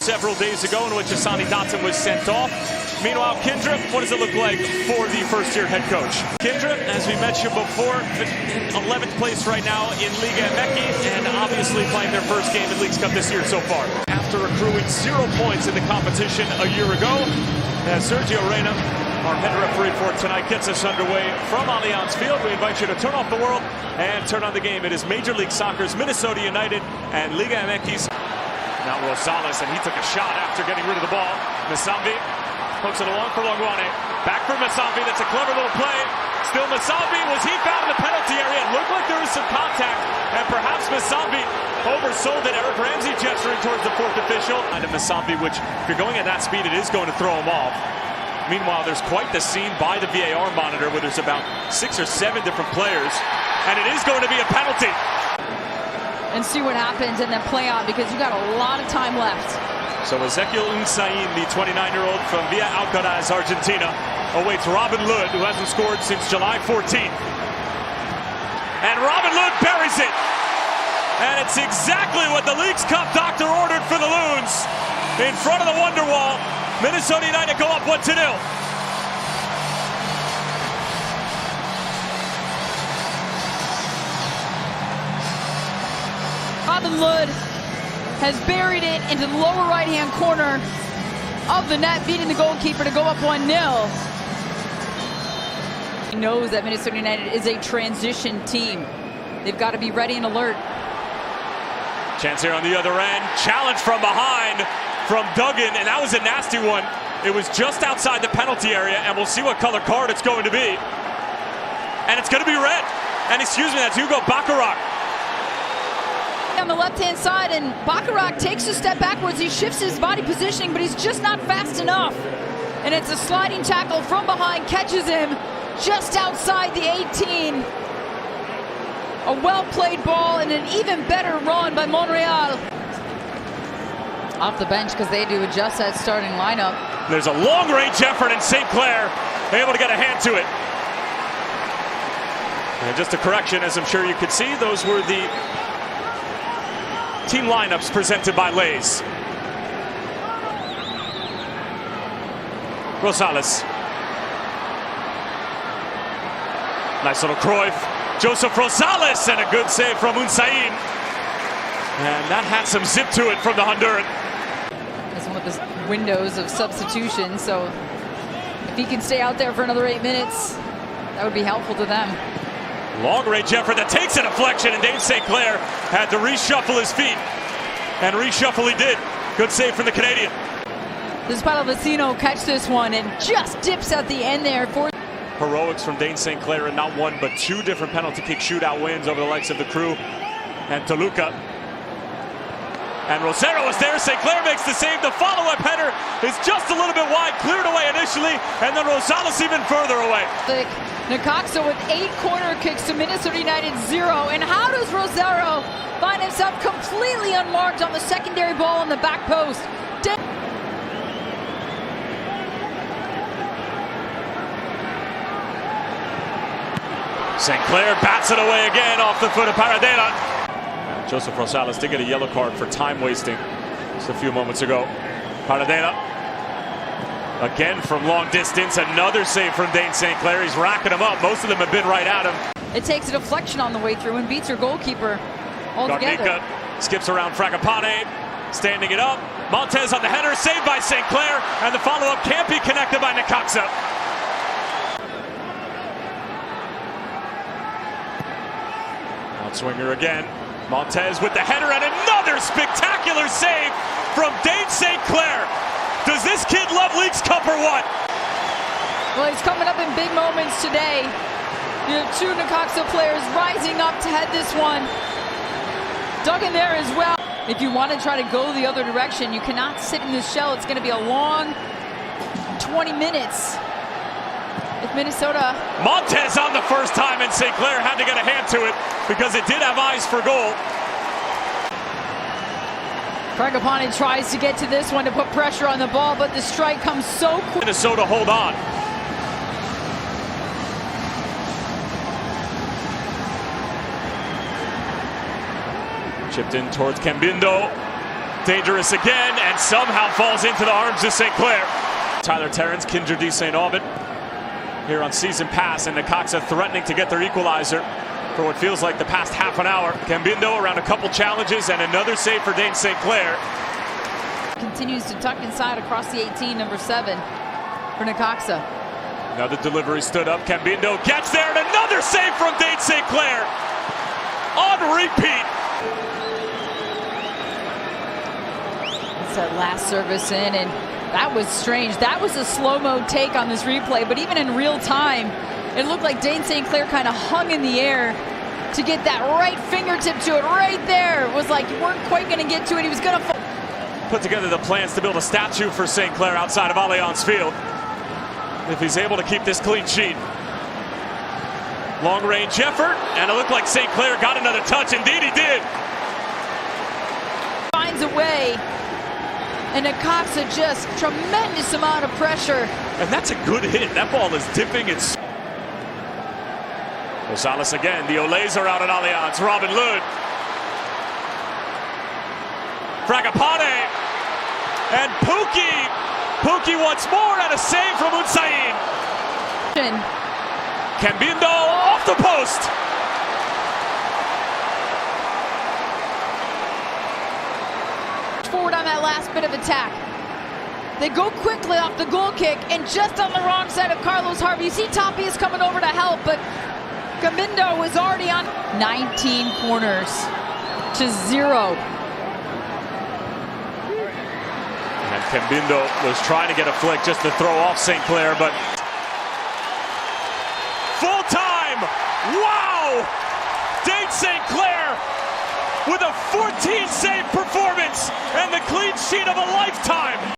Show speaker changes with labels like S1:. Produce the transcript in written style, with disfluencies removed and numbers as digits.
S1: Several days ago in which Asani Dotson was sent off. Meanwhile, Kindra, what does it look like for the first-year head coach? Kindra, as we mentioned before, in 11th place right now in Liga MX, and obviously playing their first game in Leagues Cup this year so far. After accruing 0 points in the competition a year ago, Sergio Reyna, our head referee for tonight, gets us underway from Allianz Field. We invite you to turn off the world and turn on the game. It is Major League Soccer's Minnesota United and Liga MX. Now Rosales, and he took a shot after getting rid of the ball. Masambi hooks it along for Longwane. Back for Masambi. That's a clever little play. Still Masambi. Was he found in the penalty area? It looked like there was some contact, and perhaps Masambi oversold it. Eric Ramsey gesturing towards the fourth official. And Masambi, which if you're going at that speed, it is going to throw him off. Meanwhile, there's quite the scene by the VAR monitor where there's about 6 or 7 different players, and it is going to be a penalty.
S2: And see what happens and then play out, because you got a lot of time left.
S1: So Ezequiel Unsain, the 29-year-old from Villa Alcaraz, Argentina, awaits Robin Lod, who hasn't scored since July 14th. And Robin Lod buries it. And it's exactly what the Leagues Cup doctor ordered for the Loons. In front of the Wonderwall, Minnesota United go up 1-0.
S2: Robin Lod has buried it into the lower right-hand corner of the net, beating the goalkeeper to go up 1-0. He knows that Minnesota United is a transition team. They've got to be ready and alert.
S1: Chance here on the other end. Challenge from behind from Duggan, and that was a nasty one. It was just outside the penalty area, and we'll see what color card it's going to be. And it's going to be red. And excuse me, that's Hugo Bacharach.
S2: On the left-hand side, and Bacharach takes a step backwards. He shifts his body positioning, but he's just not fast enough. And it's a sliding tackle from behind, catches him just outside the 18. A well-played ball and an even better run by Montreal. Off the bench because they had to adjust that starting lineup.
S1: There's a long-range effort in St. Clair, able to get a hand to it. And just a correction, as I'm sure you could see, those were the team lineups presented by Lays. Rosales. Nice little Cruyff. Joseph Rosales, and a good save from Unsain. And that had some zip to it from the Honduran.
S2: It's one of his windows of substitution, so if he can stay out there for another 8 minutes, that would be helpful to them.
S1: Long-range effort that takes a deflection, and Dane St. had to reshuffle his feet. And reshuffle he did. Good save from the Canadian.
S2: Does Palavecino catch this one and just dips at the end there for
S1: heroics from Dane St. in not 1 but 2 different penalty kick shootout wins over the likes of the Crew and Toluca. And Rosero was there. St. makes the save. The follow-up header is just a little bit wide, cleared away initially, and then Rosales even further away.
S2: Necaxa with 8 corner kicks to Minnesota United 0. And how does Rosero find himself completely unmarked on the secondary ball on the back post?
S1: St. bats it away again off the foot of Paradela. Joseph Rosales did get a yellow card for time wasting just a few moments ago. Paradela again from long distance, another save from Dane St. He's racking them up. Most of them have been right at him.
S2: It takes a deflection on the way through and beats your goalkeeper altogether.
S1: Garnica skips around Fragapane, standing it up. Montez on the header, saved by St. and the follow-up can't be connected by Necaxa. Outswinger again. Montez with the header and another spectacular save from Dane St. Does this kid love Leagues Cup or what?
S2: Well, he's coming up in big moments today. You have 2 Necaxa players rising up to head this one. Duggan there as well. If you want to try to go the other direction, you cannot sit in this shell. It's going to be a long 20 minutes. If Minnesota...
S1: Montez on the first time, and St. had to get a hand to it because it did have eyes for goal.
S2: Fragapane tries to get to this one to put pressure on the ball, but the strike comes so quick.
S1: Minnesota hold on. Chipped in towards Cambindo. Dangerous again, and somehow falls into the arms of St. Clair. Tyler Terrence, Kindred D. St. Aubin here on season pass, and Necaxa threatening to get their equalizer for what feels like the past half an hour. Cambindo around a couple challenges, and another save for Dane St. Clair.
S2: Continues to tuck inside across the 18, number 7 for Necaxa.
S1: Another delivery stood up. Cambindo gets there, and another save from Dane St. Clair on repeat.
S2: It's that last service in, and that was strange. That was a slow-mo take on this replay, but even in real time, it looked like Dane St. Clair kind of hung in the air to get that right fingertip to it right there. It was like you weren't quite going to get to it. He was going to
S1: put together the plans to build a statue for St. Clair outside of Allianz Field, if he's able to keep this clean sheet. Long-range effort, and it looked like St. Clair got another touch. Indeed, he did.
S2: Finds a way, and Necaxa just tremendous amount of pressure.
S1: And that's a good hit. That ball is dipping. It's Rosales again. The Olays are out at Allianz. Robin Lund. Fragapane. And Pookie once more, and a save from Unsain. Cambindo off the post.
S2: Forward on that last bit of attack. They go quickly off the goal kick, and just on the wrong side of Carlos Harvey. You see Tapi is coming over to help, but Cambindo was already on 19 corners to 0.
S1: And Cambindo was trying to get a flick just to throw off St. Clair, but full time! Wow! Dane St. Clair with a 14 save performance and the clean sheet of a lifetime.